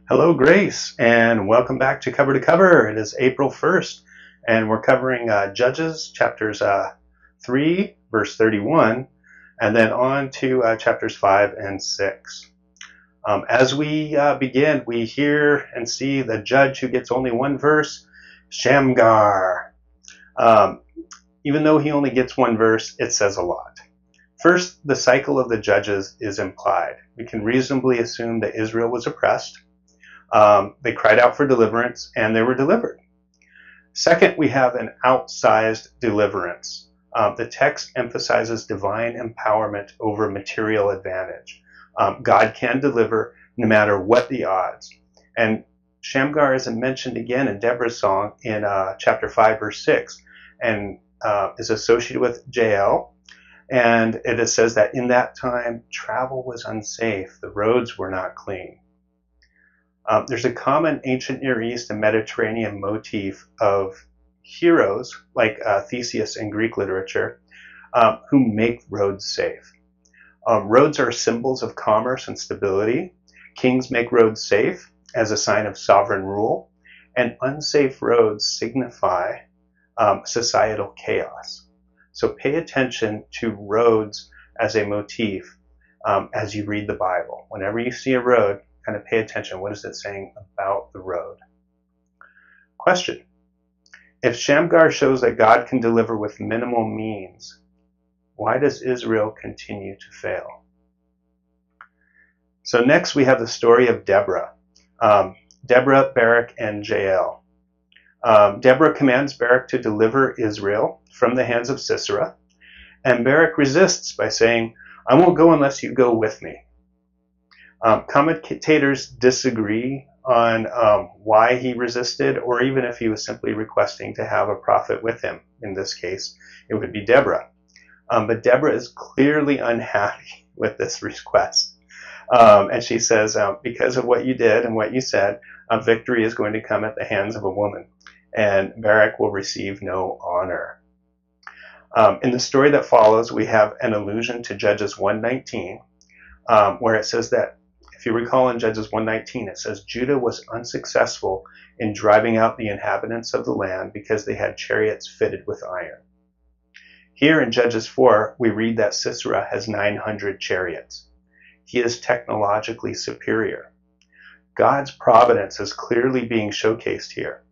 Hello, Grace, and welcome back to Cover to Cover. It is April 1st, and we're covering Judges chapters 3, verse 31, and then on to chapters 5 and 6. As we begin, we hear and see the judge who gets only one verse, Shamgar. Um, Even though he only gets one verse, it says a lot. First, the cycle of the judges is implied. We can reasonably assume that Israel was oppressed. They cried out for deliverance, and they were delivered. Second, we have an outsized deliverance. The text emphasizes divine empowerment over material advantage. God can deliver no matter what the odds. And Shamgar is mentioned again in Deborah's song in chapter 5, verse 6, and is associated with Jael. And it says that in that time, travel was unsafe. The roads were not clean. There's a common ancient Near East and Mediterranean motif of heroes, like Theseus in Greek literature, who make roads safe. Roads are symbols of commerce and stability. Kings make roads safe as a sign of sovereign rule, and unsafe roads signify societal chaos. So pay attention to roads as a motif as you read the Bible. Whenever you see a road, kind of pay attention. What is it saying about the road? Question. If Shamgar shows that God can deliver with minimal means, why does Israel continue to fail? So next we have the story of Deborah. Deborah, Barak, and Jael. Deborah commands Barak to deliver Israel from the hands of Sisera, and Barak resists by saying, "I won't go unless you go with me." Commentators disagree on why he resisted, or even if he was simply requesting to have a prophet with him. In this case, it would be Deborah. But Deborah is clearly unhappy with this request. And she says, because of what you did and what you said, victory is going to come at the hands of a woman, and Barak will receive no honor. In the story that follows, we have an allusion to Judges 1:19, where it says that, if you recall in Judges 1:19, it says Judah was unsuccessful in driving out the inhabitants of the land because they had chariots fitted with iron. Here in Judges 4, we read that Sisera has 900 chariots. He is technologically superior. God's providence is clearly being showcased here.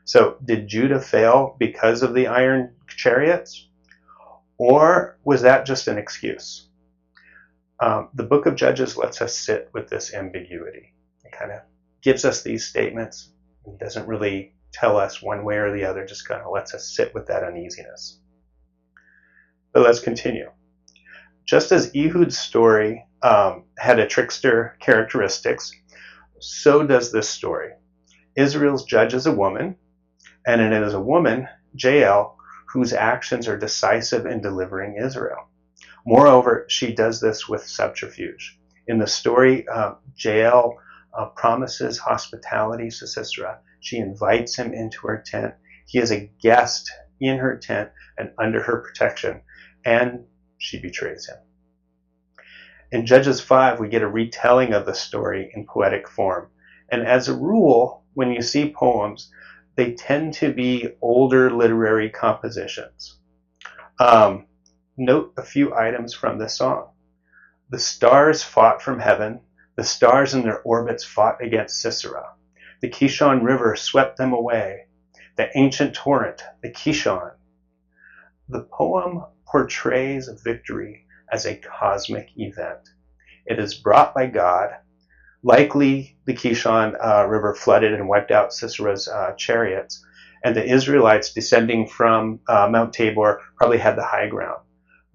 So did Judah fail because of the iron chariots? Or was that just an excuse? The book of Judges lets us sit with this ambiguity. It kind of gives us these statements. It doesn't really tell us one way or the other, just kind of lets us sit with that uneasiness. But let's continue. Just as Ehud's story had a trickster characteristics, so does this story. Israel's judge is a woman, and it is a woman, Jael, whose actions are decisive in delivering Israel. Moreover, she does this with subterfuge. In the story, Jael promises hospitality to Sisera. She invites him into her tent. He is a guest in her tent and under her protection, and she betrays him. In Judges 5, we get a retelling of the story in poetic form. And as a rule, when you see poems, they tend to be older literary compositions. Note a few items from this song. The stars fought from heaven. The stars in their orbits fought against Sisera. The Kishon River swept them away. The ancient torrent, the Kishon. The poem portrays victory as a cosmic event. It is brought by God. Likely the Kishon River flooded and wiped out Sisera's chariots, and the Israelites descending from Mount Tabor probably had the high ground.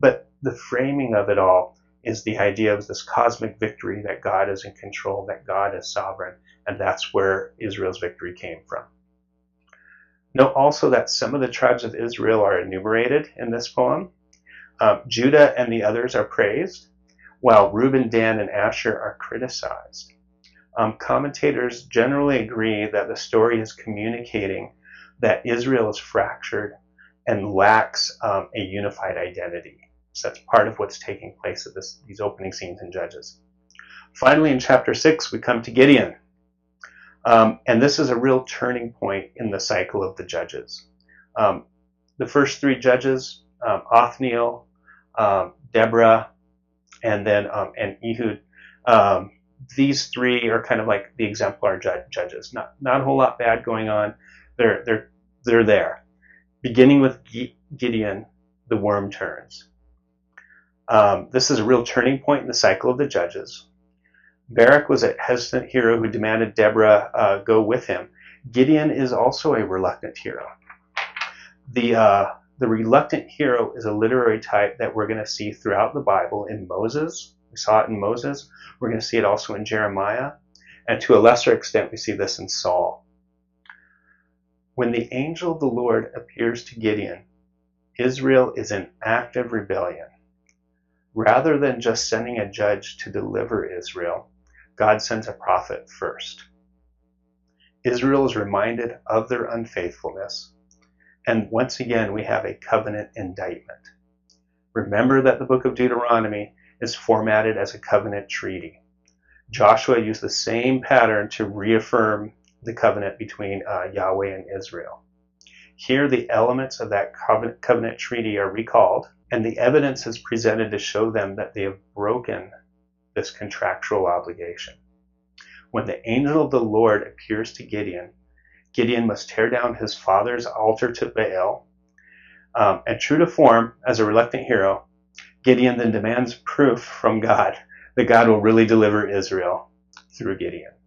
But the framing of it all is the idea of this cosmic victory, that God is in control, that God is sovereign, and that's where Israel's victory came from. Note also that some of the tribes of Israel are enumerated in this poem. Judah and the others are praised, while Reuben, Dan, and Asher are criticized. Commentators generally agree that the story is communicating that Israel is fractured and lacks a unified identity. So that's part of what's taking place at these opening scenes in Judges. Finally, in chapter 6, we come to Gideon. And this is a real turning point in the cycle of the judges. The first three judges, Othniel, Deborah, and then and Ehud. These three are kind of like the exemplar judges. Not a whole lot bad going on. They're there. Beginning with Gideon, the worm turns. This is a real turning point in the cycle of the judges. Barak was a hesitant hero who demanded Deborah go with him. Gideon is also a reluctant hero. The reluctant hero is a literary type that we're going to see throughout the Bible in Moses. We saw it in Moses. We're going to see it also in Jeremiah. And to a lesser extent, we see this in Saul. When the angel of the Lord appears to Gideon, Israel is in active rebellion. Rather than just sending a judge to deliver Israel, God sends a prophet first. Israel is reminded of their unfaithfulness. And once again, we have a covenant indictment. Remember that the book of Deuteronomy is formatted as a covenant treaty. Joshua used the same pattern to reaffirm the covenant between Yahweh and Israel. Here, the elements of that covenant treaty are recalled, and the evidence is presented to show them that they have broken this contractual obligation. When the angel of the Lord appears to Gideon, Gideon must tear down his father's altar to Baal. And true to form, as a reluctant hero, Gideon then demands proof from God that God will really deliver Israel through Gideon.